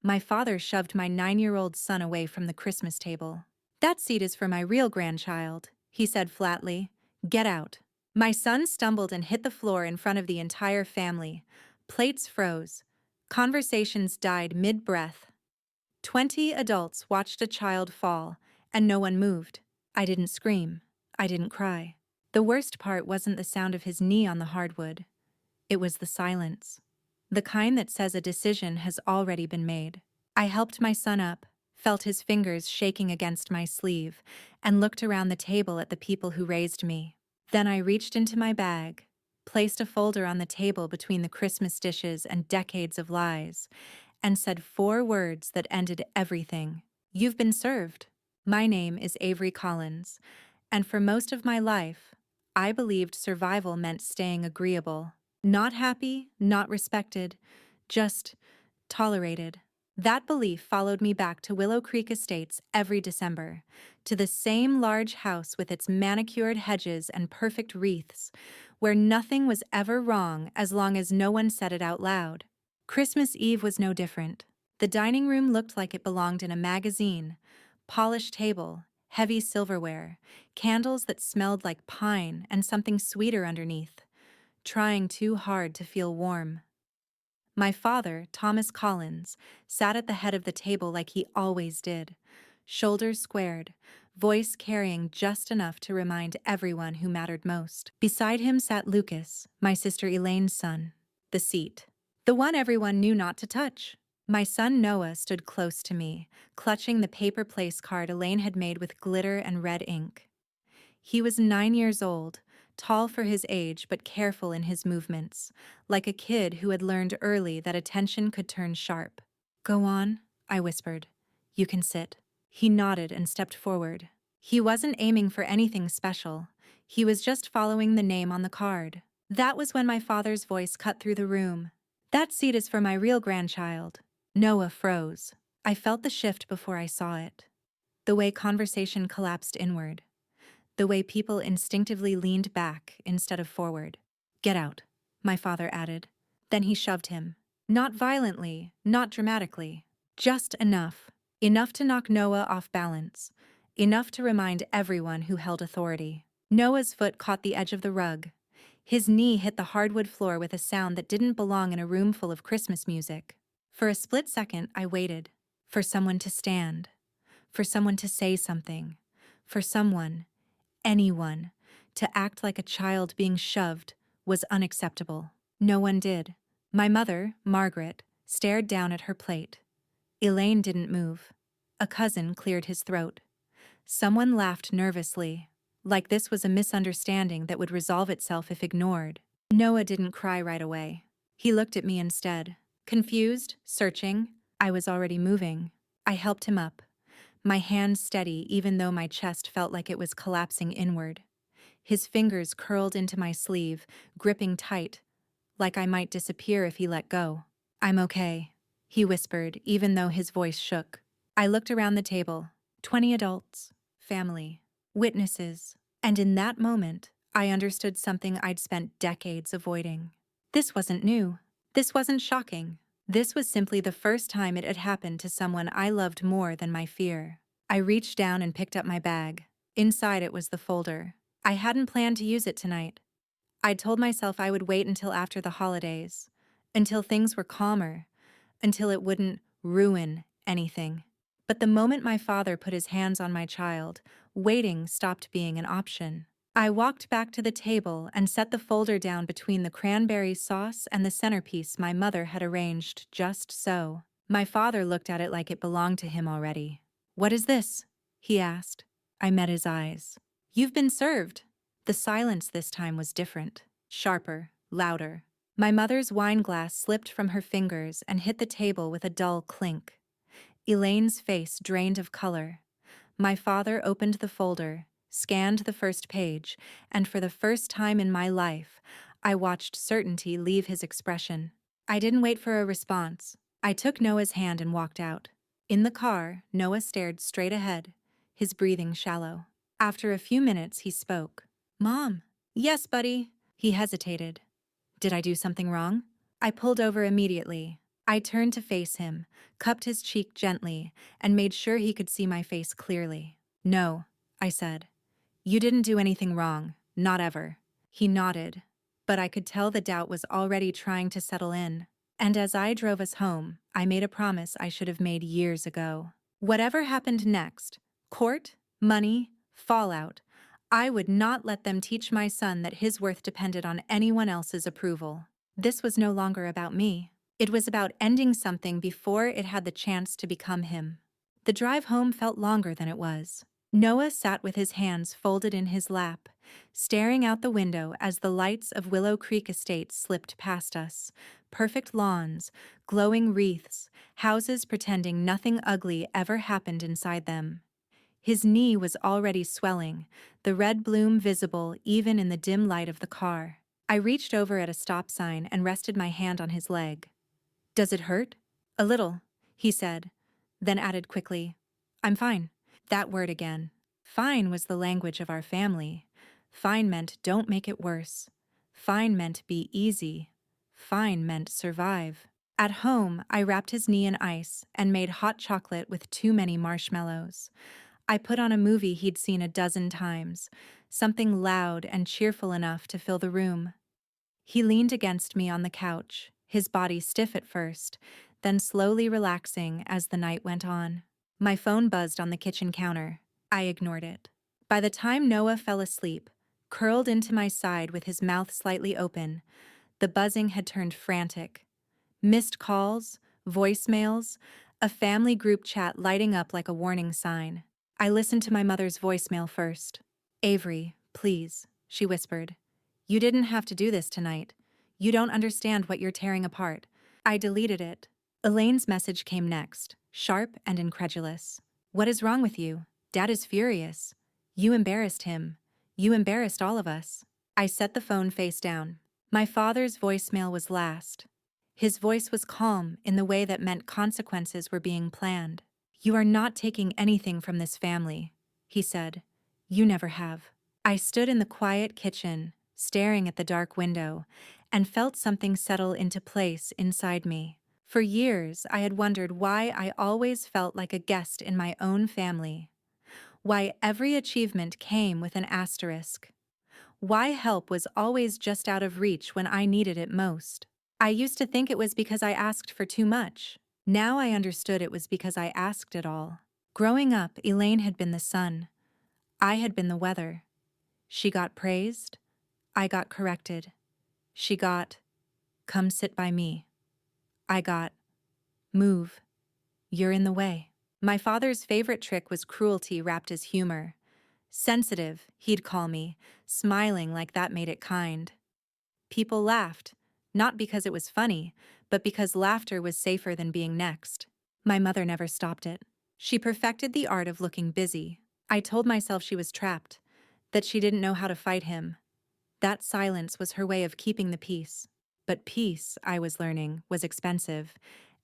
My father shoved my 9-year-old son away from the Christmas table. "That seat is for my real grandchild," he said flatly. "Get out." My son stumbled and hit the floor in front of the entire family. Plates froze. Conversations died mid-breath. 20 adults watched a child fall, and no one moved. I didn't scream. I didn't cry. The worst part wasn't the sound of his knee on the hardwood. It was the silence. The kind that says a decision has already been made. I helped my son up, felt his fingers shaking against my sleeve, and looked around the table at the people who raised me. Then I reached into my bag, placed a folder on the table between the Christmas dishes and decades of lies, and said 4 words that ended everything. "You've been served." My name is Avery Collins, and for most of my life, I believed survival meant staying agreeable. Not happy, not respected, just tolerated. That belief followed me back to Willow Creek Estates every December, to the same large house with its manicured hedges and perfect wreaths, where nothing was ever wrong as long as no one said it out loud. Christmas Eve was no different. The dining room looked like it belonged in a magazine. Polished table, heavy silverware, candles that smelled like pine and something sweeter underneath. Trying too hard to feel warm. My father, Thomas Collins, sat at the head of the table like he always did, shoulders squared, voice carrying just enough to remind everyone who mattered most. Beside him sat Lucas, my sister Elaine's son, the seat, the one everyone knew not to touch. My son Noah stood close to me, clutching the paper place card Elaine had made with glitter and red ink. He was 9 years old, tall for his age but careful in his movements, like a kid who had learned early that attention could turn sharp. "Go on," I whispered. "You can sit." He nodded and stepped forward. He wasn't aiming for anything special. He was just following the name on the card. That was when my father's voice cut through the room. "That seat is for my real grandchild." Noah froze. I felt the shift before I saw it. The way conversation collapsed inward. The way people instinctively leaned back instead of forward. "Get out," my father added. Then he shoved him. Not violently, not dramatically. Just enough. Enough to knock Noah off balance. Enough to remind everyone who held authority. Noah's foot caught the edge of the rug. His knee hit the hardwood floor with a sound that didn't belong in a room full of Christmas music. For a split second, I waited. For someone to stand. For someone to say something. For someone, anyone, to act like a child being shoved was unacceptable. No one did. My mother, Margaret, stared down at her plate. Elaine didn't move. A cousin cleared his throat. Someone laughed nervously, like this was a misunderstanding that would resolve itself if ignored. Noah didn't cry right away. He looked at me instead. Confused, searching. I was already moving. I helped him up. My hands steady even though my chest felt like it was collapsing inward. His fingers curled into my sleeve, gripping tight, like I might disappear if he let go. "I'm okay," he whispered, even though his voice shook. I looked around the table. 20 adults, family, witnesses, and in that moment, I understood something I'd spent decades avoiding. This wasn't new. This wasn't shocking. This was simply the first time it had happened to someone I loved more than my fear. I reached down and picked up my bag. Inside it was the folder. I hadn't planned to use it tonight. I'd told myself I would wait until after the holidays, until things were calmer, until it wouldn't ruin anything. But the moment my father put his hands on my child, waiting stopped being an option. I walked back to the table and set the folder down between the cranberry sauce and the centerpiece my mother had arranged just so. My father looked at it like it belonged to him already. "What is this?" he asked. I met his eyes. "You've been served." The silence this time was different, sharper, louder. My mother's wine glass slipped from her fingers and hit the table with a dull clink. Elaine's face drained of color. My father opened the folder, scanned the first page, and for the first time in my life, I watched certainty leave his expression. I didn't wait for a response. I took Noah's hand and walked out. In the car, Noah stared straight ahead, his breathing shallow. After a few minutes, he spoke. "Mom." "Yes, buddy." He hesitated. "Did I do something wrong?" I pulled over immediately. I turned to face him, cupped his cheek gently, and made sure he could see my face clearly. "No," I said. "You didn't do anything wrong, not ever." He nodded, but I could tell the doubt was already trying to settle in. And as I drove us home, I made a promise I should have made years ago. Whatever happened next, court, money, fallout, I would not let them teach my son that his worth depended on anyone else's approval. This was no longer about me. It was about ending something before it had the chance to become him. The drive home felt longer than it was. Noah sat with his hands folded in his lap, staring out the window as the lights of Willow Creek Estate slipped past us. Perfect lawns, glowing wreaths, houses pretending nothing ugly ever happened inside them. His knee was already swelling, the red bloom visible even in the dim light of the car. I reached over at a stop sign and rested my hand on his leg. "Does it hurt?" "A little," he said, then added quickly, "I'm fine." That word again. Fine was the language of our family. Fine meant don't make it worse. Fine meant be easy. Fine meant survive. At home, I wrapped his knee in ice and made hot chocolate with too many marshmallows. I put on a movie he'd seen a dozen times, something loud and cheerful enough to fill the room. He leaned against me on the couch, his body stiff at first, then slowly relaxing as the night went on. My phone buzzed on the kitchen counter. I ignored it. By the time Noah fell asleep, curled into my side with his mouth slightly open, the buzzing had turned frantic. Missed calls, voicemails, a family group chat lighting up like a warning sign. I listened to my mother's voicemail first. "Avery, please," she whispered. "You didn't have to do this tonight. You don't understand what you're tearing apart." I deleted it. Elaine's message came next, sharp and incredulous. "What is wrong with you? Dad is furious. You embarrassed him. You embarrassed all of us." I set the phone face down. My father's voicemail was last. His voice was calm in the way that meant consequences were being planned. "You are not taking anything from this family," he said. "You never have." I stood in the quiet kitchen, staring at the dark window, and felt something settle into place inside me. For years, I had wondered why I always felt like a guest in my own family. Why every achievement came with an asterisk. Why help was always just out of reach when I needed it most. I used to think it was because I asked for too much. Now I understood it was because I asked it all. Growing up, Elaine had been the sun. I had been the weather. She got praised. I got corrected. She got, "Come sit by me." I got, "Move. You're in the way." My father's favorite trick was cruelty wrapped as humor. Sensitive, he'd call me, smiling like that made it kind. People laughed, not because it was funny, but because laughter was safer than being next. My mother never stopped it. She perfected the art of looking busy. I told myself she was trapped, that she didn't know how to fight him. That silence was her way of keeping the peace. But peace, I was learning, was expensive,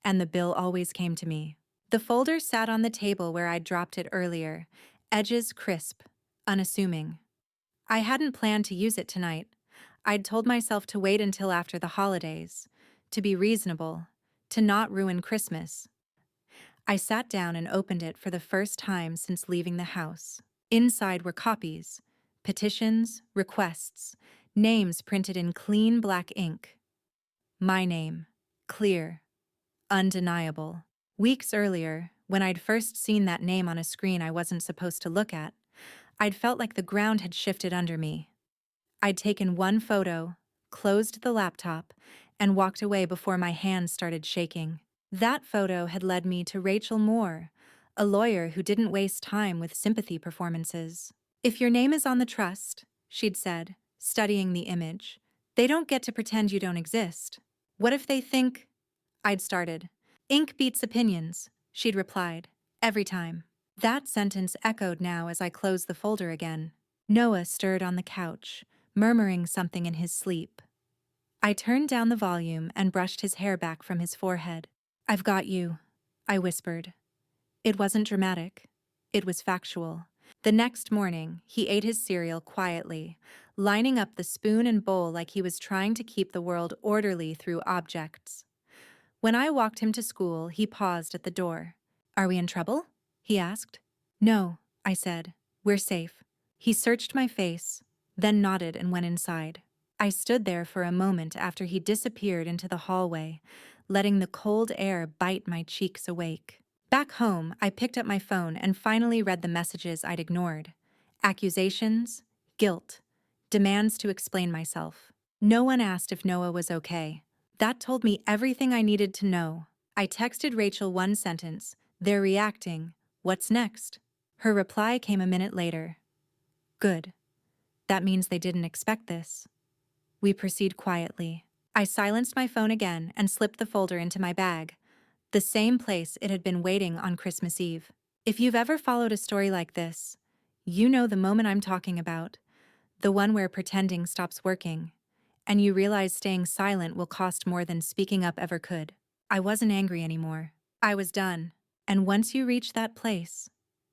and the bill always came to me. The folder sat on the table where I'd dropped it earlier, edges crisp, unassuming. I hadn't planned to use it tonight. I'd told myself to wait until after the holidays, to be reasonable, to not ruin Christmas. I sat down and opened it for the first time since leaving the house. Inside were copies, petitions, requests, names printed in clean black ink. My name, clear, undeniable. Weeks earlier, when I'd first seen that name on a screen I wasn't supposed to look at, I'd felt like the ground had shifted under me. I'd taken one photo, closed the laptop, and walked away before my hands started shaking. That photo had led me to Rachel Moore, a lawyer who didn't waste time with sympathy performances. "If your name is on the trust," she'd said, studying the image, "they don't get to pretend you don't exist. What if they think—" I'd started. "Ink beats opinions," she'd replied, every time. That sentence echoed now as I closed the folder again. Noah stirred on the couch, murmuring something in his sleep. I turned down the volume and brushed his hair back from his forehead. "I've got you," I whispered. It wasn't dramatic. It was factual. The next morning, he ate his cereal quietly, lining up the spoon and bowl like he was trying to keep the world orderly through objects. When I walked him to school, he paused at the door. "Are we in trouble?" he asked. "No," I said. "We're safe." He searched my face, then nodded and went inside. I stood there for a moment after he disappeared into the hallway, letting the cold air bite my cheeks awake. Back home, I picked up my phone and finally read the messages I'd ignored. Accusations, guilt, demands to explain myself. No one asked if Noah was okay. That told me everything I needed to know. I texted Rachel one sentence, "They're reacting. What's next?" Her reply came a minute later. "Good. That means they didn't expect this." We proceed quietly. I silenced my phone again and slipped the folder into my bag, the same place it had been waiting on Christmas Eve. If you've ever followed a story like this, you know the moment I'm talking about, the one where pretending stops working, and you realize staying silent will cost more than speaking up ever could. I wasn't angry anymore. I was done. And once you reach that place,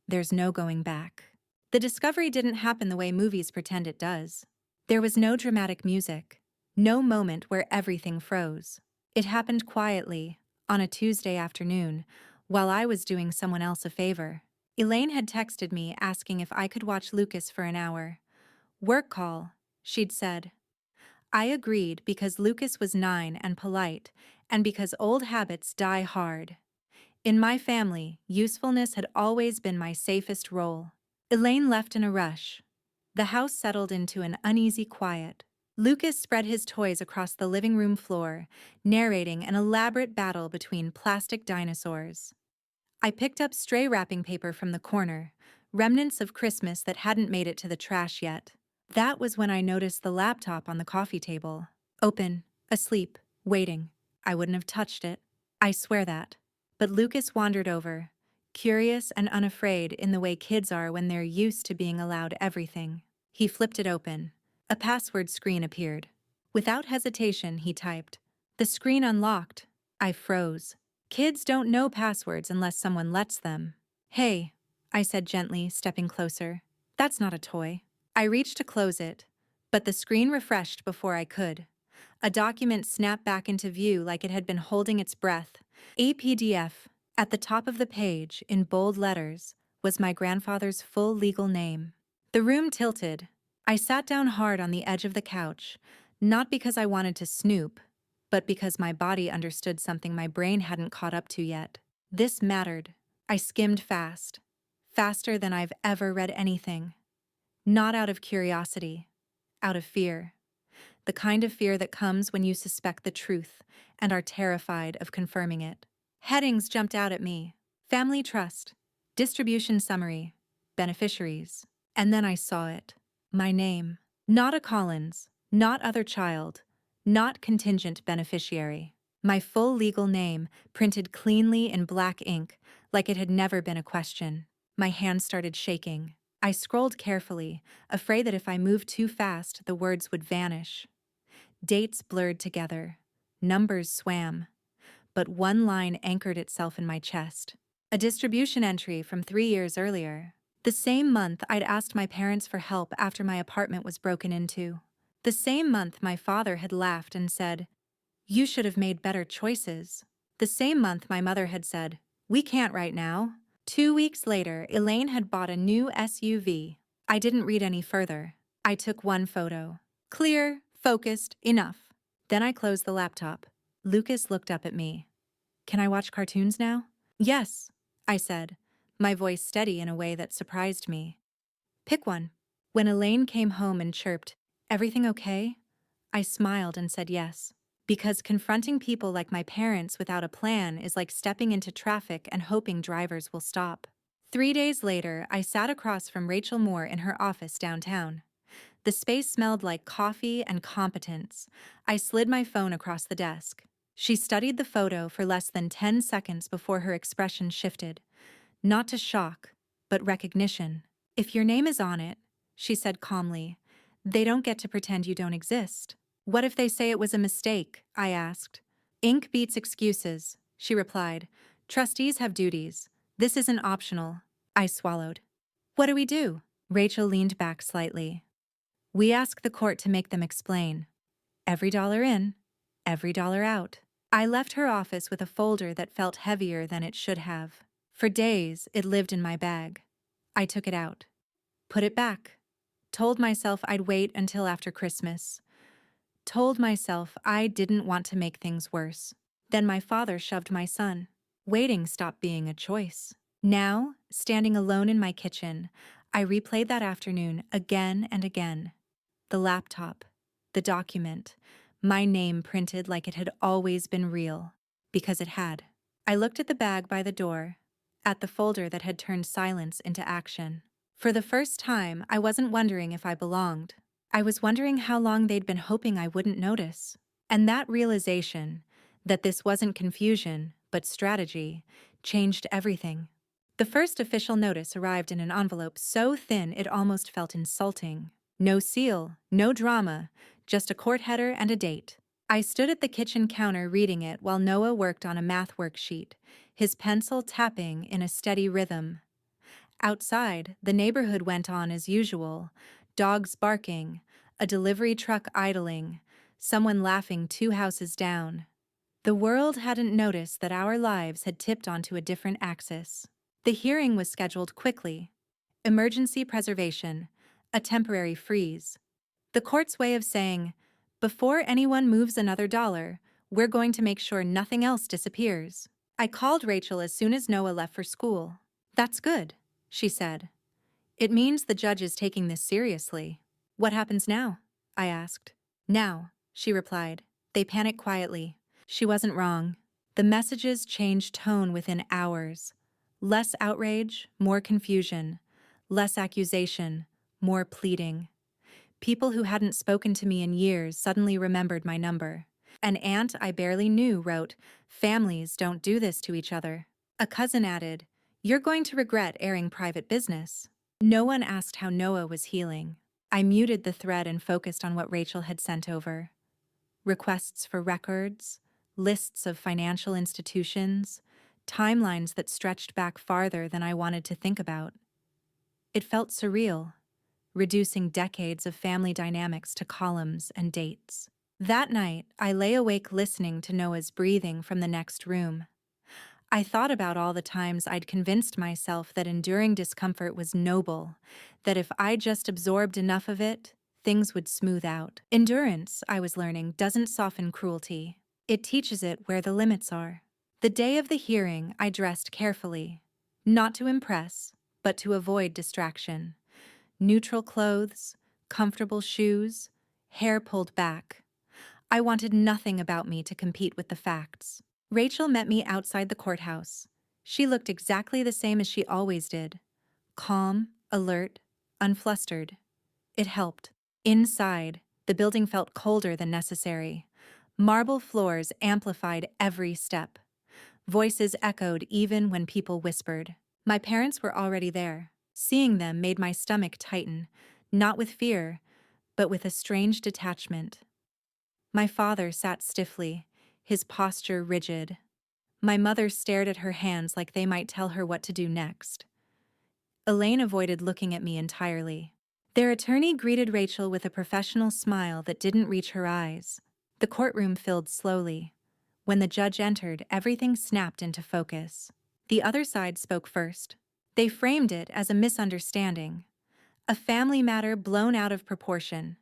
there's no going back. The discovery didn't happen the way movies pretend it does. There was no dramatic music, no moment where everything froze. It happened quietly, on a Tuesday afternoon, while I was doing someone else a favor. Elaine had texted me asking if I could watch Lucas for an hour. "Work call," she'd said. I agreed because Lucas was 9 and polite, and because old habits die hard. In my family, usefulness had always been my safest role. Elaine left in a rush. The house settled into an uneasy quiet. Lucas spread his toys across the living room floor, narrating an elaborate battle between plastic dinosaurs. I picked up stray wrapping paper from the corner, remnants of Christmas that hadn't made it to the trash yet. That was when I noticed the laptop on the coffee table. Open, asleep, waiting. I wouldn't have touched it. I swear that. But Lucas wandered over, curious and unafraid in the way kids are when they're used to being allowed everything. He flipped it open. A password screen appeared. Without hesitation, he typed. The screen unlocked. I froze. Kids don't know passwords unless someone lets them. "Hey," I said gently, stepping closer. "That's not a toy." I reached to close it, but the screen refreshed before I could. A document snapped back into view like it had been holding its breath. A PDF. At the top of the page, in bold letters, was my grandfather's full legal name. The room tilted. I sat down hard on the edge of the couch, not because I wanted to snoop, but because my body understood something my brain hadn't caught up to yet. This mattered. I skimmed fast. Faster than I've ever read anything. Not out of curiosity, out of fear. The kind of fear that comes when you suspect the truth and are terrified of confirming it. Headings jumped out at me. Family trust, distribution summary, beneficiaries. And then I saw it. My name. Not a Collins, not other child, not contingent beneficiary. My full legal name, printed cleanly in black ink, like it had never been a question. My hand started shaking. I scrolled carefully, afraid that if I moved too fast, the words would vanish. Dates blurred together. Numbers swam. But one line anchored itself in my chest. A distribution entry from 3 years earlier. The same month I'd asked my parents for help after my apartment was broken into. The same month my father had laughed and said, "You should have made better choices." The same month my mother had said, "We can't right now." 2 weeks later, Elaine had bought a new SUV. I didn't read any further. I took one photo. Clear, focused, enough. Then I closed the laptop. Lucas looked up at me. "Can I watch cartoons now?" "Yes," I said, my voice steady in a way that surprised me. "Pick one." When Elaine came home and chirped, "Everything okay?" I smiled and said yes. Because confronting people like my parents without a plan is like stepping into traffic and hoping drivers will stop. 3 days later, I sat across from Rachel Moore in her office downtown. The space smelled like coffee and competence. I slid my phone across the desk. She studied the photo for less than 10 seconds before her expression shifted. Not to shock, but recognition. "If your name is on it," she said calmly, "they don't get to pretend you don't exist." "What if they say it was a mistake?" I asked. "Ink beats excuses," she replied. "Trustees have duties. This isn't optional." I swallowed. "What do we do?" Rachel leaned back slightly. "We ask the court to make them explain. Every dollar in, every dollar out." I left her office with a folder that felt heavier than it should have. For days, it lived in my bag. I took it out, put it back, told myself I'd wait until after Christmas, told myself I didn't want to make things worse. Then my father shoved my son. Waiting stopped being a choice. Now, standing alone in my kitchen, I replayed that afternoon again and again. The laptop, the document, my name printed like it had always been real, because it had. I looked at the bag by the door, at the folder that had turned silence into action. For the first time, I wasn't wondering if I belonged. I was wondering how long they'd been hoping I wouldn't notice. And that realization, that this wasn't confusion, but strategy, changed everything. The first official notice arrived in an envelope so thin it almost felt insulting. No seal, no drama, just a court header and a date. I stood at the kitchen counter reading it while Noah worked on a math worksheet, his pencil tapping in a steady rhythm. Outside, the neighborhood went on as usual, dogs barking, a delivery truck idling, someone laughing 2 houses down. The world hadn't noticed that our lives had tipped onto a different axis. The hearing was scheduled quickly. Emergency preservation, a temporary freeze. The court's way of saying, before anyone moves another dollar, we're going to make sure nothing else disappears. I called Rachel as soon as Noah left for school. That's good, she said. It means the judge is taking this seriously. What happens now? I asked. Now, she replied. They panic quietly. She wasn't wrong. The messages changed tone within hours. Less outrage, more confusion. Less accusation, more pleading. People who hadn't spoken to me in years suddenly remembered my number. An aunt I barely knew wrote, "Families don't do this to each other." A cousin added, "You're going to regret airing private business." No one asked how Noah was healing. I muted the thread and focused on what Rachel had sent over. Requests for records, lists of financial institutions, timelines that stretched back farther than I wanted to think about. It felt surreal, reducing decades of family dynamics to columns and dates. That night, I lay awake listening to Noah's breathing from the next room. I thought about all the times I'd convinced myself that enduring discomfort was noble, that if I just absorbed enough of it, things would smooth out. Endurance, I was learning, doesn't soften cruelty. It teaches it where the limits are. The day of the hearing, I dressed carefully, not to impress, but to avoid distraction. Neutral clothes, comfortable shoes, hair pulled back. I wanted nothing about me to compete with the facts. Rachel met me outside the courthouse. She looked exactly the same as she always did. Calm, alert, unflustered. It helped. Inside, the building felt colder than necessary. Marble floors amplified every step. Voices echoed even when people whispered. My parents were already there. Seeing them made my stomach tighten, not with fear, but with a strange detachment. My father sat stiffly, his posture rigid. My mother stared at her hands like they might tell her what to do next. Elaine avoided looking at me entirely. Their attorney greeted Rachel with a professional smile that didn't reach her eyes. The courtroom filled slowly. When the judge entered, everything snapped into focus. The other side spoke first. They framed it as a misunderstanding, a family matter blown out of proportion,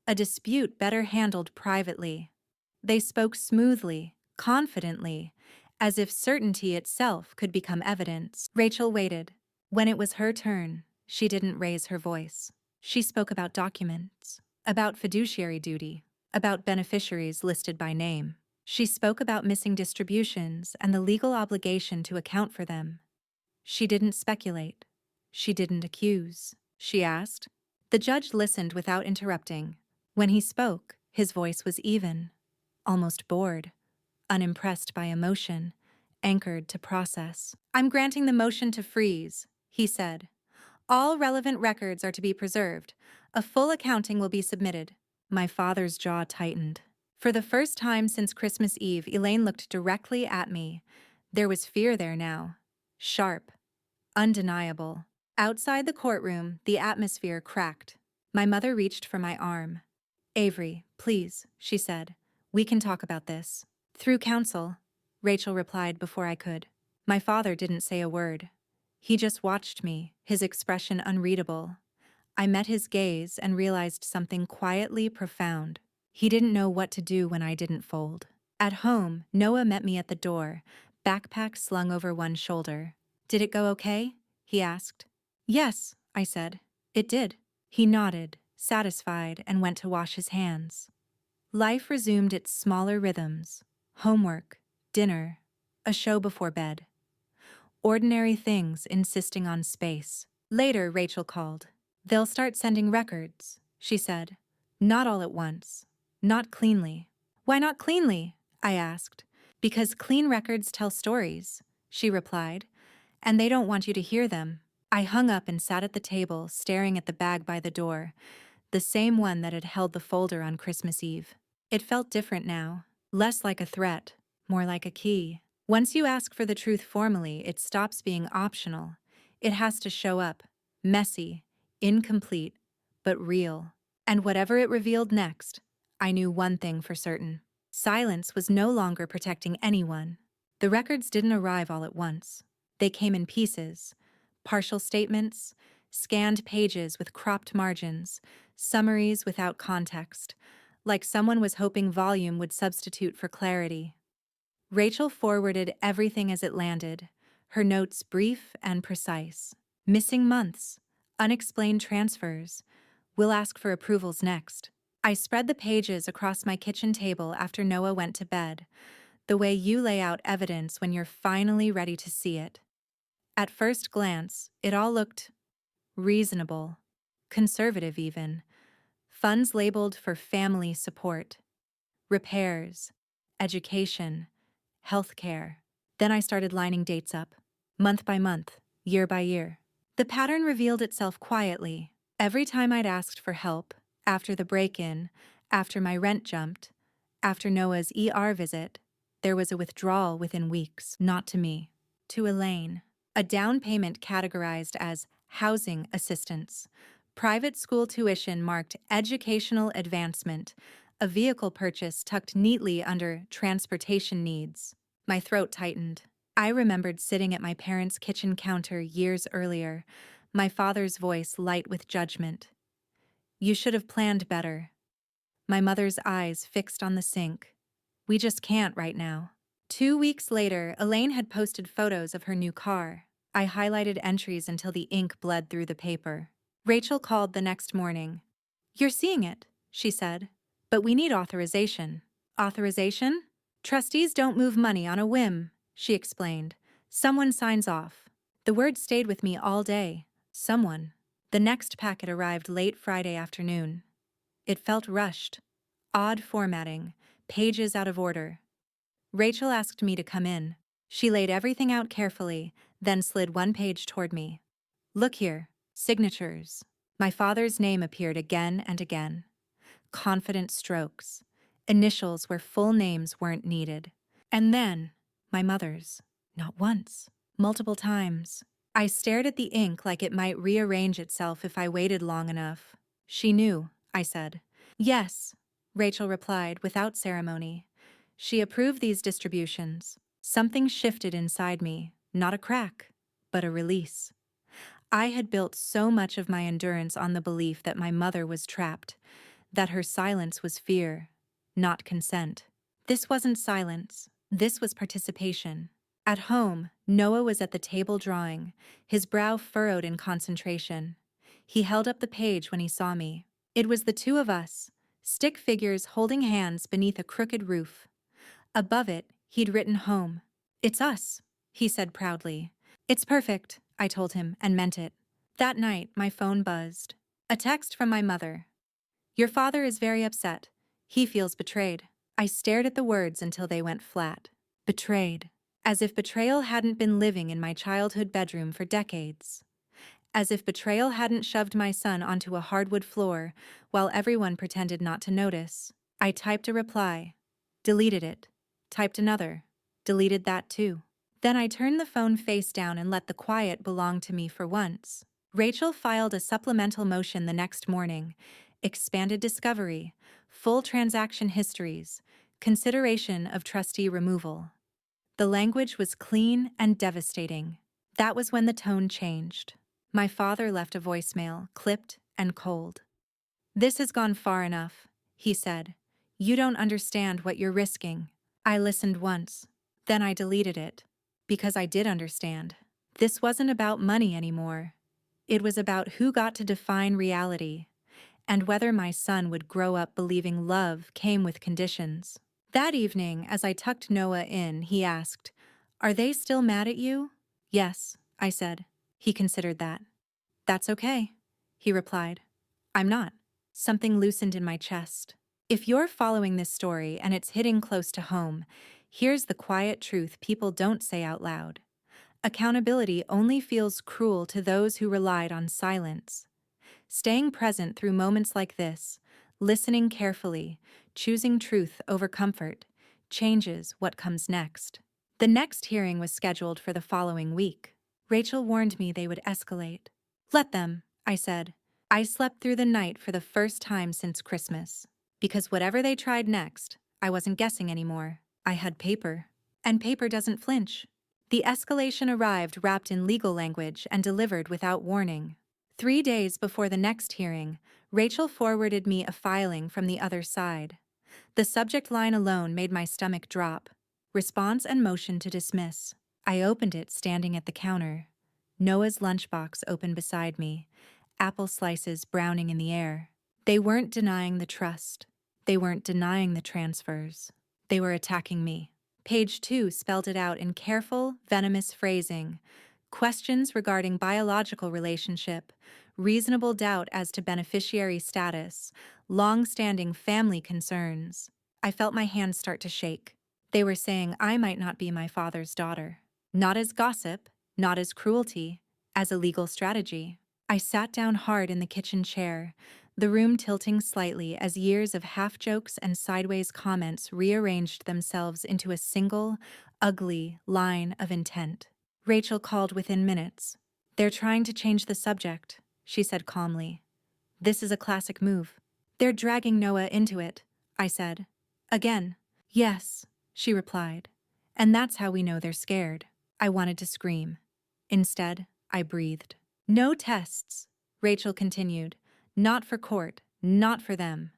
a dispute better handled privately. They spoke smoothly, confidently, as if certainty itself could become evidence. Rachel waited. When it was her turn, she didn't raise her voice. She spoke about documents, about fiduciary duty, about beneficiaries listed by name. She spoke about missing distributions and the legal obligation to account for them. She didn't speculate. She didn't accuse. She asked. The judge listened without interrupting. When he spoke, his voice was even, almost bored, unimpressed by emotion, anchored to process. "I'm granting the motion to freeze," he said. "All relevant records are to be preserved. A full accounting will be submitted." My father's jaw tightened. For the first time since Christmas Eve, Elaine looked directly at me. There was fear there now. Sharp. Undeniable. Outside the courtroom, the atmosphere cracked. My mother reached for my arm. "Avery, please," she said. "We can talk about this." Through counsel, Rachel replied before I could. My father didn't say a word. He just watched me, his expression unreadable. I met his gaze and realized something quietly profound. He didn't know what to do when I didn't fold. At home, Noah met me at the door, backpack slung over one shoulder. Did it go okay? He asked. Yes, I said. It did. He nodded, satisfied, and went to wash his hands. Life resumed its smaller rhythms: homework, dinner, a show before bed. Ordinary things insisting on space. Later, Rachel called. They'll start sending records, she said. Not all at once. Not cleanly. Why not cleanly? I asked. Because clean records tell stories, she replied, and they don't want you to hear them. I hung up and sat at the table, staring at the bag by the door, the same one that had held the folder on Christmas Eve. It felt different now, less like a threat, more like a key. Once you ask for the truth formally, it stops being optional. It has to show up, messy, incomplete, but real. And whatever it revealed next, I knew one thing for certain. Silence was no longer protecting anyone. The records didn't arrive all at once. They came in pieces: partial statements, scanned pages with cropped margins, summaries without context, like someone was hoping volume would substitute for clarity. Rachel forwarded everything as it landed, her notes brief and precise. Missing months, unexplained transfers. We'll ask for approvals next. I spread the pages across my kitchen table after Noah went to bed, the way you lay out evidence when you're finally ready to see it. At first glance, it all looked reasonable, conservative even. Funds labeled for family support, repairs, education, healthcare. Then I started lining dates up, month by month, year by year. The pattern revealed itself quietly. Every time I'd asked for help, after the break-in, after my rent jumped, after Noah's ER visit, there was a withdrawal within weeks, not to me, to Elaine. A down payment categorized as housing assistance, private school tuition marked educational advancement, a vehicle purchase tucked neatly under transportation needs. My throat tightened. I remembered sitting at my parents' kitchen counter years earlier, my father's voice light with judgment. You should have planned better. My mother's eyes fixed on the sink. We just can't right now. 2 weeks later, Elaine had posted photos of her new car. I highlighted entries until the ink bled through the paper. Rachel called the next morning. You're seeing it, she said, but we need authorization. Authorization? Trustees don't move money on a whim, she explained. Someone signs off. The word stayed with me all day. Someone. The next packet arrived late Friday afternoon. It felt rushed. Odd formatting, pages out of order. Rachel asked me to come in. She laid everything out carefully, then slid one page toward me. Look here, signatures. My father's name appeared again and again. Confident strokes, initials where full names weren't needed. And then, my mother's. Not once, multiple times. I stared at the ink like it might rearrange itself if I waited long enough. She knew, I said. Yes, Rachel replied without ceremony. She approved these distributions. Something shifted inside me, not a crack, but a release. I had built so much of my endurance on the belief that my mother was trapped, that her silence was fear, not consent. This wasn't silence. This was participation. At home, Noah was at the table drawing, his brow furrowed in concentration. He held up the page when he saw me. It was the two of us, stick figures holding hands beneath a crooked roof. Above it, he'd written home. It's us, he said proudly. It's perfect, I told him, and meant it. That night, my phone buzzed. A text from my mother. Your father is very upset. He feels betrayed. I stared at the words until they went flat. Betrayed. As if betrayal hadn't been living in my childhood bedroom for decades. As if betrayal hadn't shoved my son onto a hardwood floor while everyone pretended not to notice. I typed a reply. Deleted it. Typed another. Deleted that too. Then I turned the phone face down and let the quiet belong to me for once. Rachel filed a supplemental motion the next morning. Expanded discovery, full transaction histories, Consideration of trustee removal. The language was clean and devastating. That was when the tone changed. My father left a voicemail, clipped and cold. "This has gone far enough," he said. "You don't understand what you're risking." I listened once. Then I deleted it. Because I did understand. This wasn't about money anymore. It was about who got to define reality, and whether my son would grow up believing love came with conditions. That evening, as I tucked Noah in, he asked, "Are they still mad at you?" "Yes," I said. He considered that. "That's okay," he replied. "I'm not." Something loosened in my chest. If you're following this story and it's hitting close to home, here's the quiet truth people don't say out loud. Accountability only feels cruel to those who relied on silence. Staying present through moments like this, listening carefully, choosing truth over comfort, changes what comes next. The next hearing was scheduled for the following week. Rachel warned me they would escalate. "Let them," I said. I slept through the night for the first time since Christmas. Because whatever they tried next, I wasn't guessing anymore. I had paper. And paper doesn't flinch. The escalation arrived wrapped in legal language and delivered without warning. 3 days before the next hearing, Rachel forwarded me a filing from the other side. The subject line alone made my stomach drop. Response and motion to dismiss. I opened it standing at the counter. Noah's lunchbox open beside me, apple slices browning in the air. They weren't denying the trust. They weren't denying the transfers. They were attacking me. Page 2 spelled it out in careful, venomous phrasing. Questions regarding biological relationship, reasonable doubt as to beneficiary status, long-standing family concerns. I felt my hands start to shake. They were saying I might not be my father's daughter. Not as gossip, not as cruelty, as a legal strategy. I sat down hard in the kitchen chair, the room tilting slightly as years of half-jokes and sideways comments rearranged themselves into a single, ugly line of intent. Rachel called within minutes. "They're trying to change the subject," she said calmly. "This is a classic move. They're dragging Noah into it," I said. "Again." "Yes," she replied. "And that's how we know they're scared." I wanted to scream. Instead, I breathed. "No tests," Rachel continued. "Not for court, not for them.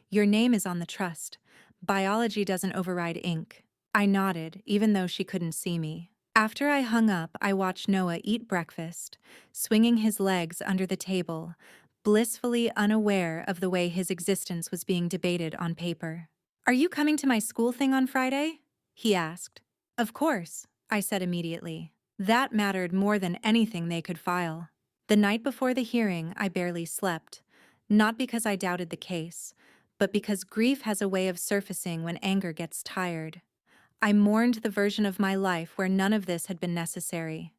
Your name is on the trust. Biology doesn't override ink." I nodded, even though she couldn't see me. After I hung up, I watched Noah eat breakfast, swinging his legs under the table, blissfully unaware of the way his existence was being debated on paper. "Are you coming to my school thing on Friday?" he asked. "Of course," I said immediately. That mattered more than anything they could file. The night before the hearing, I barely slept, not because I doubted the case, but because grief has a way of surfacing when anger gets tired. I mourned the version of my life where none of this had been necessary,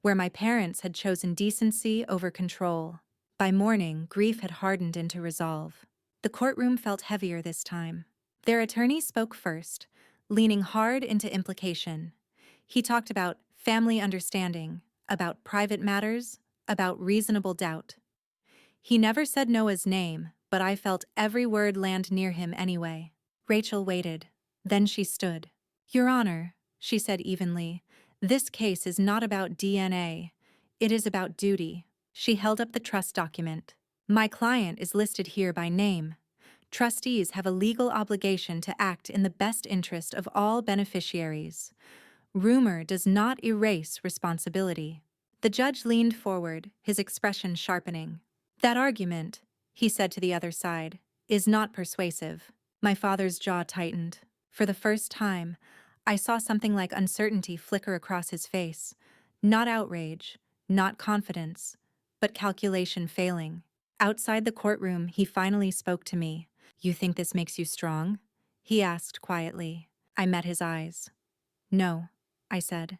where my parents had chosen decency over control. By morning, grief had hardened into resolve. The courtroom felt heavier this time. Their attorney spoke first, leaning hard into implication. He talked about family understanding, about private matters, about reasonable doubt. He never said Noah's name, but I felt every word land near him anyway. Rachel waited. Then she stood. "Your Honor," she said evenly, "this case is not about DNA. It is about duty." She held up the trust document. "My client is listed here by name. Trustees have a legal obligation to act in the best interest of all beneficiaries. Rumor does not erase responsibility." The judge leaned forward, his expression sharpening. "That argument," he said to the other side, "is not persuasive." My father's jaw tightened. For the first time, I saw something like uncertainty flicker across his face. Not outrage, not confidence, but calculation failing. Outside the courtroom, he finally spoke to me. "You think this makes you strong?" he asked quietly. I met his eyes. "No," I said.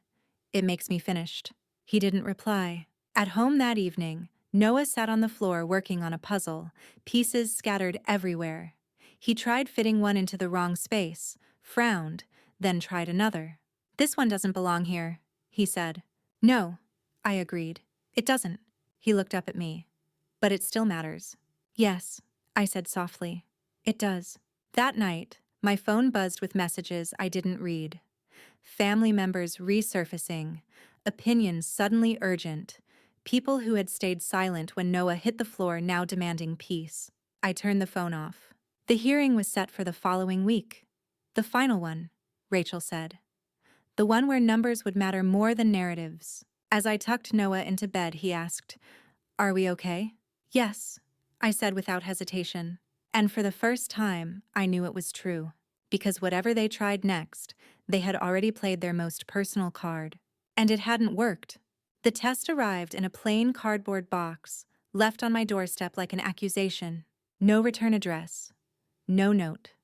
"It makes me finished." He didn't reply. At home that evening, Noah sat on the floor working on a puzzle, pieces scattered everywhere. He tried fitting one into the wrong space, frowned, then tried another. "This one doesn't belong here," he said. "No," I agreed. "It doesn't." He looked up at me. "But it still matters." "Yes," I said softly. "It does." That night, My phone buzzed with messages I didn't read. Family members resurfacing, opinions suddenly urgent, people who had stayed silent when Noah hit the floor now demanding peace. I turned the phone off. The hearing was set for the following week. The final one, Rachel said. The one where numbers would matter more than narratives. As I tucked Noah into bed, he asked, "Are we okay?" "Yes," I said without hesitation. And for the first time, I knew it was true. Because whatever they tried next, they had already played their most personal card. And it hadn't worked. The test arrived in a plain cardboard box, left on my doorstep like an accusation. No return address. No note.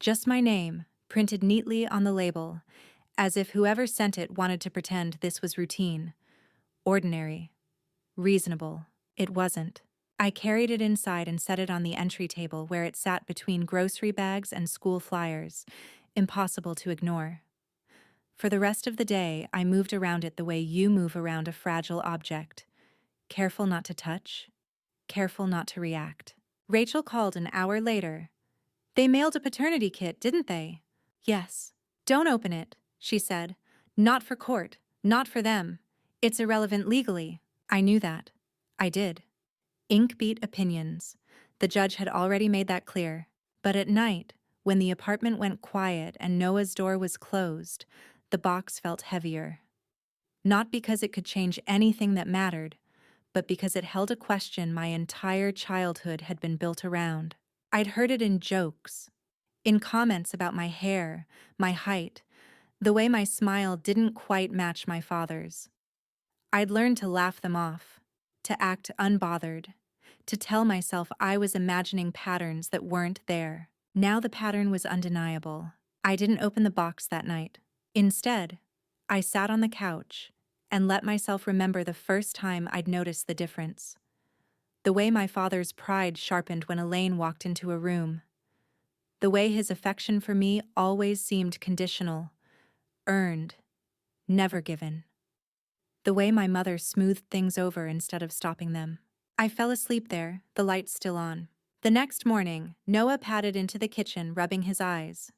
Just my name, printed neatly on the label, as if whoever sent it wanted to pretend this was routine, ordinary, reasonable. It wasn't. I carried it inside and set it on the entry table where it sat between grocery bags and school flyers, impossible to ignore. For the rest of the day, I moved around it the way you move around a fragile object. Careful not to touch, careful not to react. Rachel called an hour later. "They mailed a paternity kit, didn't they?" "Yes." "Don't open it," she said. "Not for court, not for them. It's irrelevant legally." I knew that. I did. Ink beat opinions. The judge had already made that clear. But at night, when the apartment went quiet and Noah's door was closed, the box felt heavier. Not because it could change anything that mattered, but because it held a question my entire childhood had been built around. I'd heard it in jokes, in comments about my hair, my height, the way my smile didn't quite match my father's. I'd learned to laugh them off, to act unbothered, to tell myself I was imagining patterns that weren't there. Now the pattern was undeniable. I didn't open the box that night. Instead, I sat on the couch and let myself remember the first time I'd noticed the difference. The way my father's pride sharpened when Elaine walked into a room. The way his affection for me always seemed conditional, earned, never given. The way my mother smoothed things over instead of stopping them. I fell asleep there, the lights still on. The next morning, Noah padded into the kitchen, rubbing his eyes.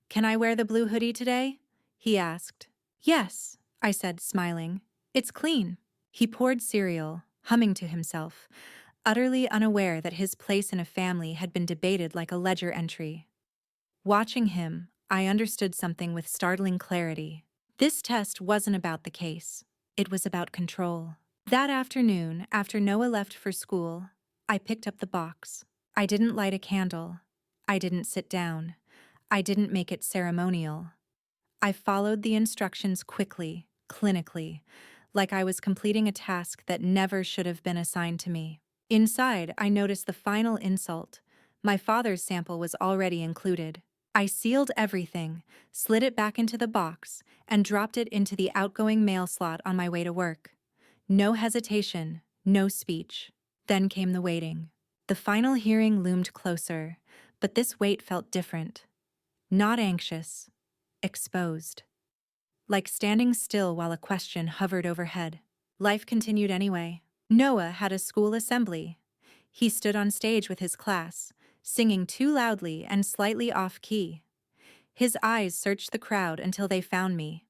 "Can I wear the blue hoodie today?" he asked. "Yes," I said, smiling. "It's clean." He poured cereal, humming to himself, utterly unaware that his place in a family had been debated like a ledger entry. Watching him, I understood something with startling clarity. This test wasn't about the case. It was about control. That afternoon, after Noah left for school, I picked up the box. I didn't light a candle. I didn't sit down. I didn't make it ceremonial. I followed the instructions quickly, clinically, like I was completing a task that never should have been assigned to me. Inside, I noticed the final insult. My father's sample was already included. I sealed everything, slid it back into the box, and dropped it into the outgoing mail slot on my way to work. No hesitation, no speech. Then came the waiting. The final hearing loomed closer, but this wait felt different. Not anxious, exposed. Like standing still while a question hovered overhead. Life continued anyway. Noah had a school assembly. He stood on stage with his class, singing too loudly and slightly off-key. His eyes searched the crowd until they found me.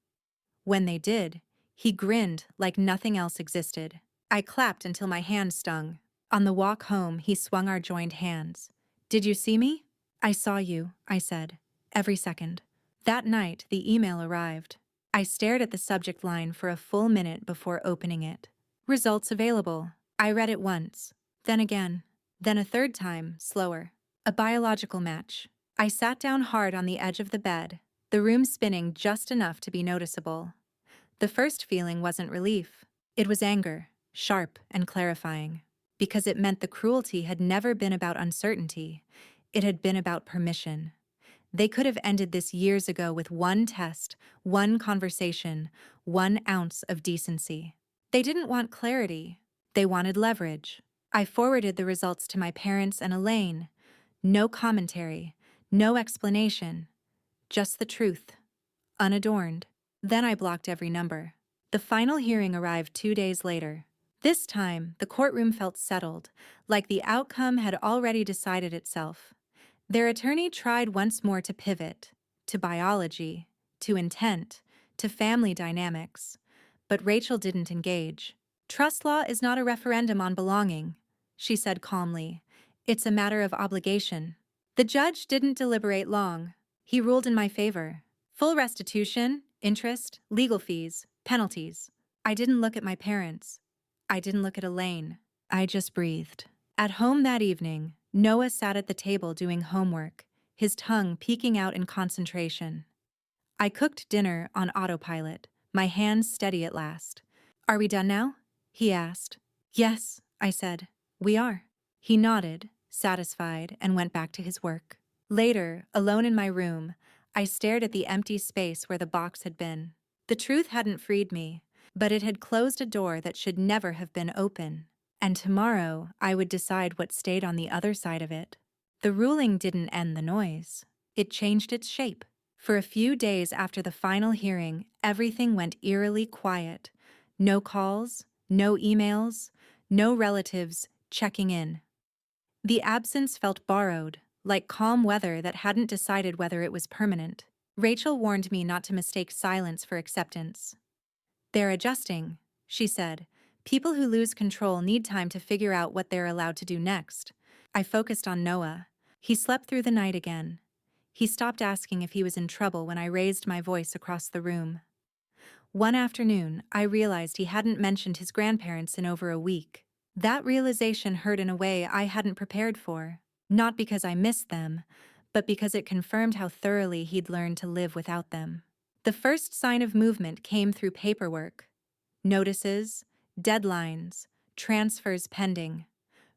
When they did, he grinned like nothing else existed. I clapped until my hands stung. On the walk home, he swung our joined hands. "Did you see me?" "I saw you," I said. "Every second." That night, the email arrived. I stared at the subject line for a full minute before opening it. "Results available." I read it once, then again, then a third time, slower. A biological match. I sat down hard on the edge of the bed, the room spinning just enough to be noticeable. The first feeling wasn't relief. It was anger, sharp and clarifying, because it meant the cruelty had never been about uncertainty. It had been about permission. They could have ended this years ago with one test, one conversation, 1 ounce of decency. They didn't want clarity. They wanted leverage. I forwarded the results to my parents and Elaine. No commentary, no explanation. Just the truth, unadorned. Then I blocked every number. The final hearing arrived 2 days later. This time, the courtroom felt settled, like the outcome had already decided itself. Their attorney tried once more to pivot, to biology, to intent, to family dynamics. But Rachel didn't engage. Trust law is not a referendum on belonging, she said calmly. It's a matter of obligation. The judge didn't deliberate long. He ruled in my favor. Full restitution, interest, legal fees, penalties. I didn't look at my parents. I didn't look at Elaine. I just breathed. At home that evening, Noah sat at the table doing homework, his tongue peeking out in concentration. I cooked dinner on autopilot, my hands steady at last. Are we done now? He asked. Yes, I said. We are. He nodded, satisfied, and went back to his work. Later, alone in my room, I stared at the empty space where the box had been. The truth hadn't freed me, but it had closed a door that should never have been open. And tomorrow, I would decide what stayed on the other side of it. The ruling didn't end the noise. It changed its shape. For a few days after the final hearing, everything went eerily quiet. No calls, no emails, no relatives checking in. The absence felt borrowed, like calm weather that hadn't decided whether it was permanent. Rachel warned me not to mistake silence for acceptance. They're adjusting, she said. People who lose control need time to figure out what they're allowed to do next. I focused on Noah. He slept through the night again. He stopped asking if he was in trouble when I raised my voice across the room. One afternoon, I realized he hadn't mentioned his grandparents in over a week. That realization hurt in a way I hadn't prepared for. Not because I missed them, but because it confirmed how thoroughly he'd learned to live without them. The first sign of movement came through paperwork. Notices, deadlines, transfers pending.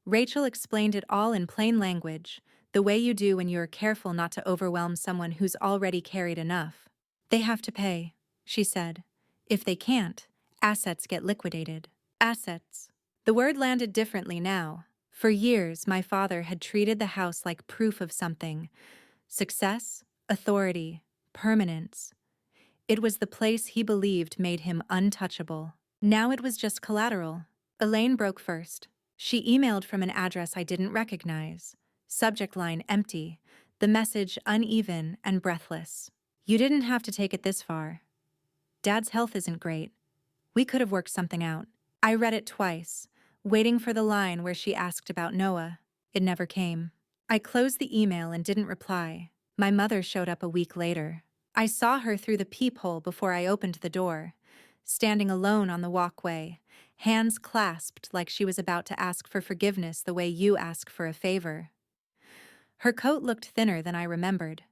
Rachel explained it all in plain language, the way you do when you're careful not to overwhelm someone who's already carried enough. They have to pay, she said. If they can't, assets get liquidated. Assets. The word landed differently now. For years, my father had treated the house like proof of something. Success, authority, permanence. It was the place he believed made him untouchable. Now it was just collateral. Elaine broke first. She emailed from an address I didn't recognize. Subject line empty, the message uneven and breathless. You didn't have to take it this far. Dad's health isn't great. We could have worked something out. I read it twice, waiting for the line where she asked about Noah. It never came. I closed the email and didn't reply. My mother showed up a week later. I saw her through the peephole before I opened the door, standing alone on the walkway, hands clasped like she was about to ask for forgiveness the way you ask for a favor. Her coat looked thinner than I remembered.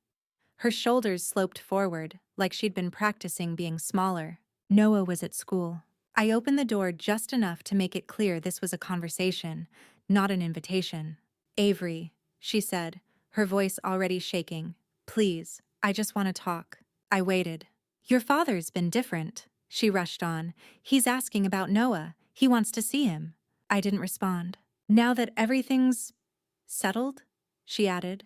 Her shoulders sloped forward, like she'd been practicing being smaller. Noah was at school. I opened the door just enough to make it clear this was a conversation, not an invitation. Avery, she said, her voice already shaking. Please, I just want to talk. I waited. Your father's been different, she rushed on. He's asking about Noah. He wants to see him. I didn't respond. Now that everything's settled, she added.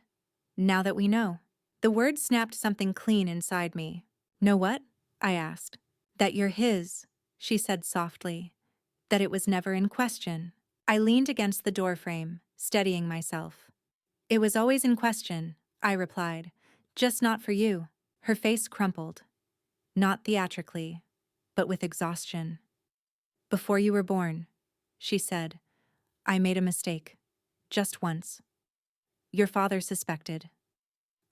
Now that we know. The word snapped something clean inside me. Know what? I asked. That you're his, she said softly. That it was never in question. I leaned against the doorframe, steadying myself. It was always in question, I replied. Just not for you. Her face crumpled. Not theatrically, but with exhaustion. Before you were born, she said, I made a mistake. Just once. Your father suspected.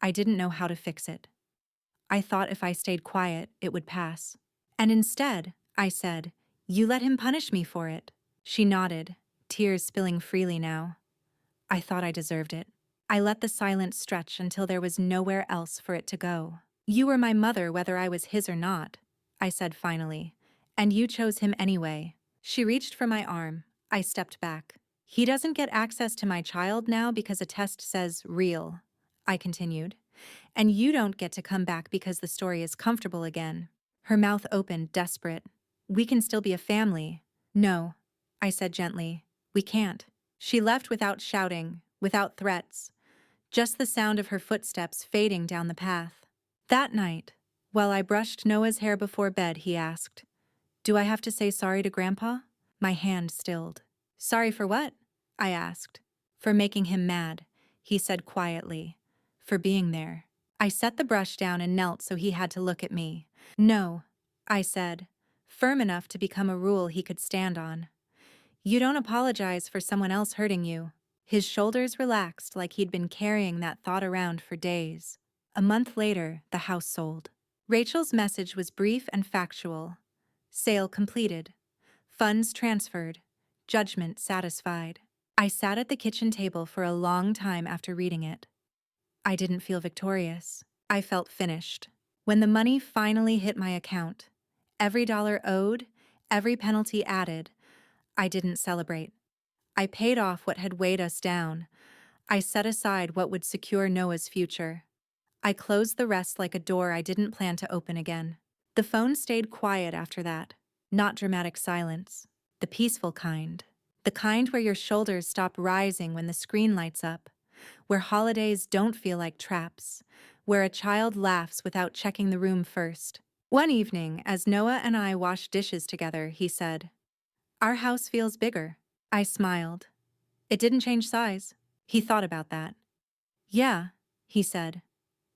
I didn't know how to fix it. I thought if I stayed quiet, it would pass. And instead, I said, you let him punish me for it. She nodded, tears spilling freely now. I thought I deserved it. I let the silence stretch until there was nowhere else for it to go. You were my mother whether I was his or not, I said finally, and you chose him anyway. She reached for my arm. I stepped back. He doesn't get access to my child now because a test says real, I continued. And you don't get to come back because the story is comfortable again. Her mouth opened, desperate. We can still be a family. No, I said gently. We can't. She left without shouting, without threats. Just the sound of her footsteps fading down the path. That night, while I brushed Noah's hair before bed, he asked, do I have to say sorry to Grandpa? My hand stilled. Sorry for what? I asked. For making him mad, he said quietly. for being there. I set the brush down and knelt so he had to look at me. No, I said, firm enough to become a rule he could stand on. You don't apologize for someone else hurting you. His shoulders relaxed like he'd been carrying that thought around for days. A month later, the house sold. Rachel's message was brief and factual. Sale completed. Funds transferred. Judgment satisfied. I sat at the kitchen table for a long time after reading it. I didn't feel victorious. I felt finished. When the money finally hit my account, every dollar owed, every penalty added, I didn't celebrate. I paid off what had weighed us down. I set aside what would secure Noah's future. I closed the rest like a door I didn't plan to open again. The phone stayed quiet after that. Not dramatic silence. The peaceful kind. The kind where your shoulders stop rising when the screen lights up. Where holidays don't feel like traps. Where a child laughs without checking the room first. One evening, as Noah and I washed dishes together, he said, "Our house feels bigger." I smiled. "It didn't change size." He thought about that. "Yeah," he said,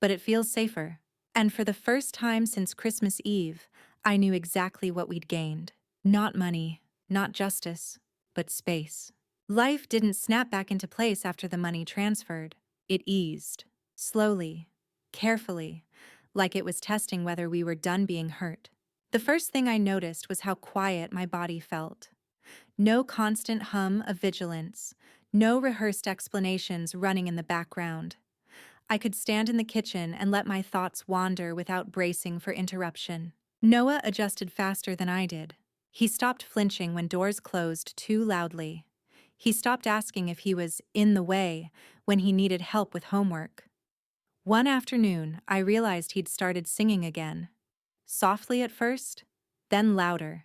"but it feels safer." And for the first time since Christmas Eve, I knew exactly what we'd gained. Not money, not justice, but space. Life didn't snap back into place after the money transferred. It eased. Slowly. Carefully. Like it was testing whether we were done being hurt. The first thing I noticed was how quiet my body felt. No constant hum of vigilance. No rehearsed explanations running in the background. I could stand in the kitchen and let my thoughts wander without bracing for interruption. Noah adjusted faster than I did. He stopped flinching when doors closed too loudly. He stopped asking if he was in the way when he needed help with homework. One afternoon, I realized he'd started singing again. Softly at first, then louder,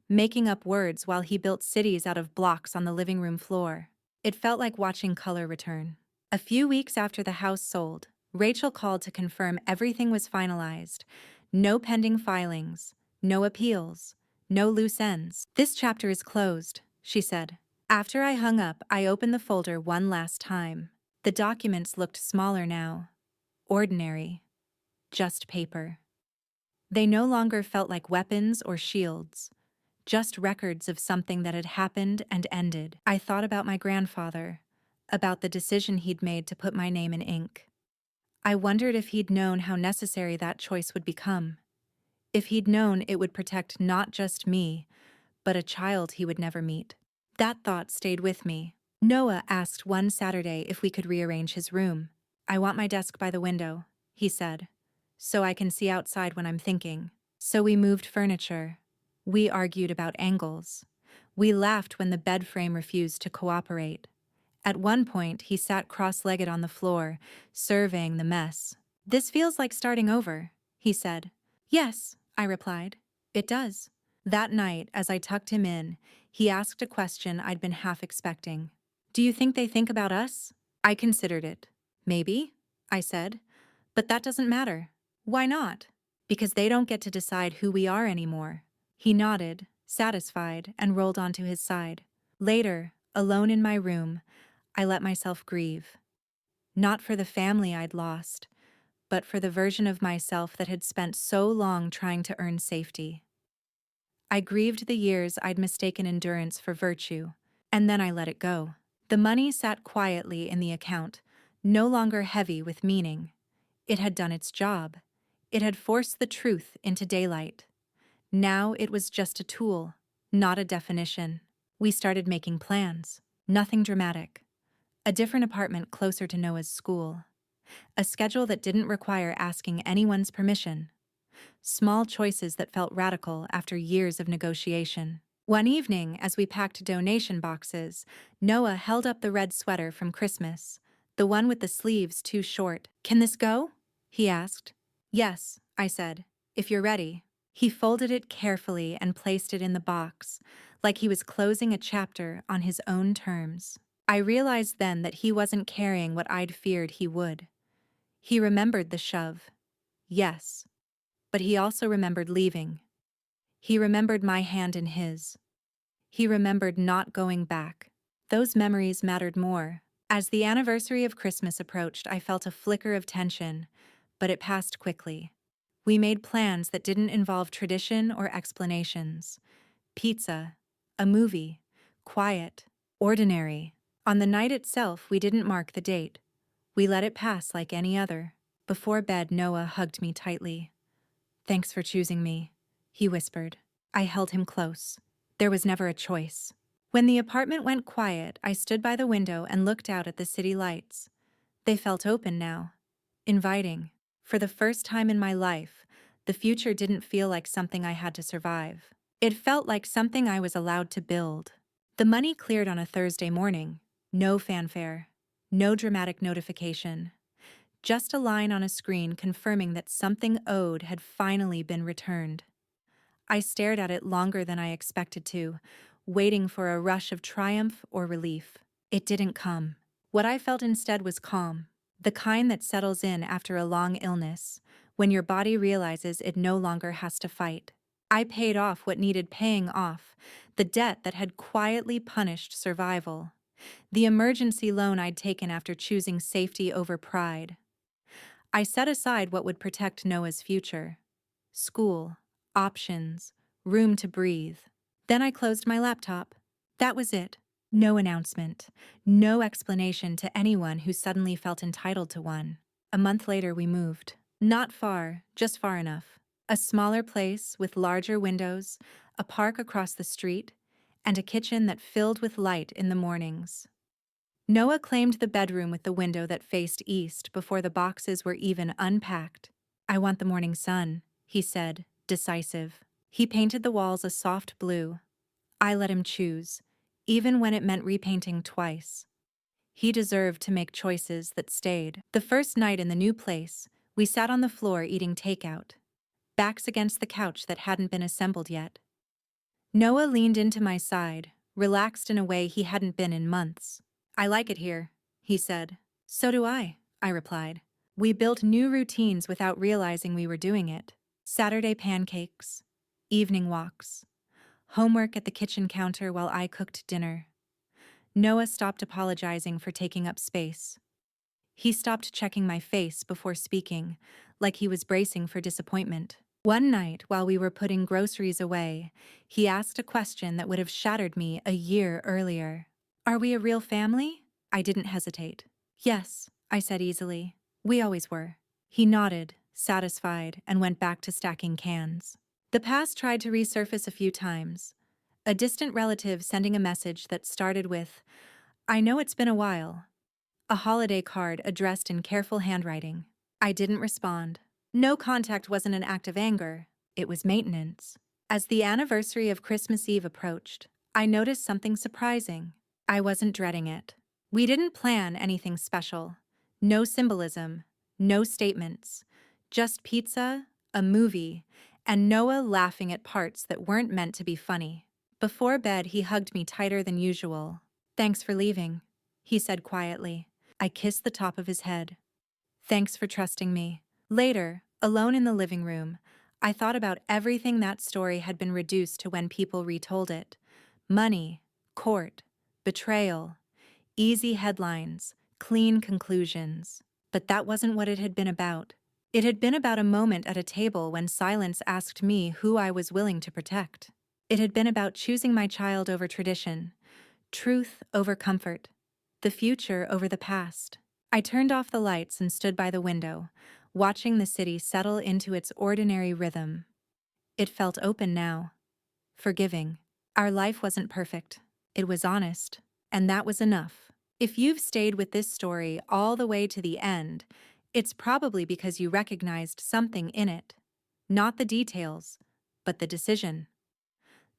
making up words while he built cities out of blocks on the living room floor. It felt like watching color return. A few weeks after the house sold, Rachel called to confirm everything was finalized. No pending filings, no appeals, no loose ends. "This chapter is closed," she said. After I hung up, I opened the folder one last time. The documents looked smaller now. Ordinary. Just paper. They no longer felt like weapons or shields. Just records of something that had happened and ended. I thought about my grandfather, about the decision he'd made to put my name in ink. I wondered if he'd known how necessary that choice would become. If he'd known it would protect not just me, but a child he would never meet. That thought stayed with me. Noah asked one Saturday if we could rearrange his room. "I want my desk by the window," he said, "so I can see outside when I'm thinking." So we moved furniture. We argued about angles. We laughed when the bed frame refused to cooperate. At one point, he sat cross-legged on the floor, surveying the mess. "This feels like starting over," he said. "Yes," I replied. "It does." That night, as I tucked him in, he asked a question I'd been half expecting. "Do you think they think about us?" I considered it. "Maybe," I said. "But that doesn't matter." "Why not?" "Because they don't get to decide who we are anymore." He nodded, satisfied, and rolled onto his side. Later, alone in my room, I let myself grieve. Not for the family I'd lost, but for the version of myself that had spent so long trying to earn safety. I grieved the years I'd mistaken endurance for virtue, and then I let it go. The money sat quietly in the account, no longer heavy with meaning. It had done its job. It had forced the truth into daylight. Now it was just a tool, not a definition. We started making plans. Nothing dramatic. A different apartment closer to Noah's school. A schedule that didn't require asking anyone's permission. Small choices that felt radical after years of negotiation. One evening, as we packed donation boxes, Noah held up the red sweater from Christmas, the one with the sleeves too short. "Can this go?" he asked. "Yes," I said, "if you're ready." He folded it carefully and placed it in the box, like he was closing a chapter on his own terms. I realized then that he wasn't carrying what I'd feared he would. He remembered the shove. Yes. But he also remembered leaving. He remembered my hand in his. He remembered not going back. Those memories mattered more. As the anniversary of Christmas approached, I felt a flicker of tension, but it passed quickly. We made plans that didn't involve tradition or explanations. Pizza, a movie, quiet, ordinary. On the night itself, we didn't mark the date. We let it pass like any other. Before bed, Noah hugged me tightly. "Thanks for choosing me," he whispered. I held him close. There was never a choice. When the apartment went quiet, I stood by the window and looked out at the city lights. They felt open now, inviting. For the first time in my life, the future didn't feel like something I had to survive. It felt like something I was allowed to build. The money cleared on a Thursday morning. No fanfare. No dramatic notification. Just a line on a screen confirming that something owed had finally been returned. I stared at it longer than I expected to, waiting for a rush of triumph or relief. It didn't come. What I felt instead was calm, the kind that settles in after a long illness, when your body realizes it no longer has to fight. I paid off what needed paying off, the debt that had quietly punished survival, the emergency loan I'd taken after choosing safety over pride. I set aside what would protect Noah's future. School, options, room to breathe. Then I closed my laptop. That was it. No announcement, no explanation to anyone who suddenly felt entitled to one. A month later, we moved. Not far, just far enough. A smaller place with larger windows, a park across the street, and a kitchen that filled with light in the mornings. Noah claimed the bedroom with the window that faced east before the boxes were even unpacked. "I want the morning sun," he said, decisive. He painted the walls a soft blue. I let him choose, even when it meant repainting twice. He deserved to make choices that stayed. The first night in the new place, we sat on the floor eating takeout, backs against the couch that hadn't been assembled yet. Noah leaned into my side, relaxed in a way he hadn't been in months. "I like it here," he said. "So do I replied. We built new routines without realizing we were doing it. Saturday pancakes, evening walks, homework at the kitchen counter while I cooked dinner. Noah stopped apologizing for taking up space. He stopped checking my face before speaking, like he was bracing for disappointment. One night, while we were putting groceries away, he asked a question that would have shattered me a year earlier. "Are we a real family?" I didn't hesitate. "Yes," I said easily. "We always were." He nodded, satisfied, and went back to stacking cans. The past tried to resurface a few times. A distant relative sending a message that started with, "I know it's been a while." A holiday card addressed in careful handwriting. I didn't respond. No contact wasn't an act of anger. It was maintenance. As the anniversary of Christmas Eve approached, I noticed something surprising. I wasn't dreading it. We didn't plan anything special. No symbolism, no statements. Just pizza, a movie, and Noah laughing at parts that weren't meant to be funny. Before bed, he hugged me tighter than usual. "Thanks for leaving," he said quietly. I kissed the top of his head. "Thanks for trusting me." Later, alone in the living room, I thought about everything that story had been reduced to when people retold it. Money, court, betrayal, easy headlines, clean conclusions. But that wasn't what it had been about. It had been about a moment at a table when silence asked me who I was willing to protect. It had been about choosing my child over tradition, truth over comfort, the future over the past. I turned off the lights and stood by the window, watching the city settle into its ordinary rhythm. It felt open now, forgiving. Our life wasn't perfect. It was honest, and that was enough. If you've stayed with this story all the way to the end, it's probably because you recognized something in it. Not the details, but the decision.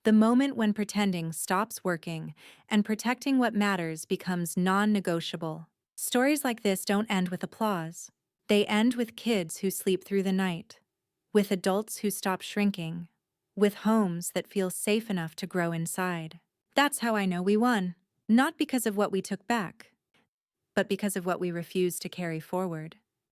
The moment when pretending stops working and protecting what matters becomes non-negotiable. Stories like this don't end with applause. They end with kids who sleep through the night, with adults who stop shrinking, with homes that feel safe enough to grow inside. That's how I know we won. Not because of what we took back, but because of what we refused to carry forward.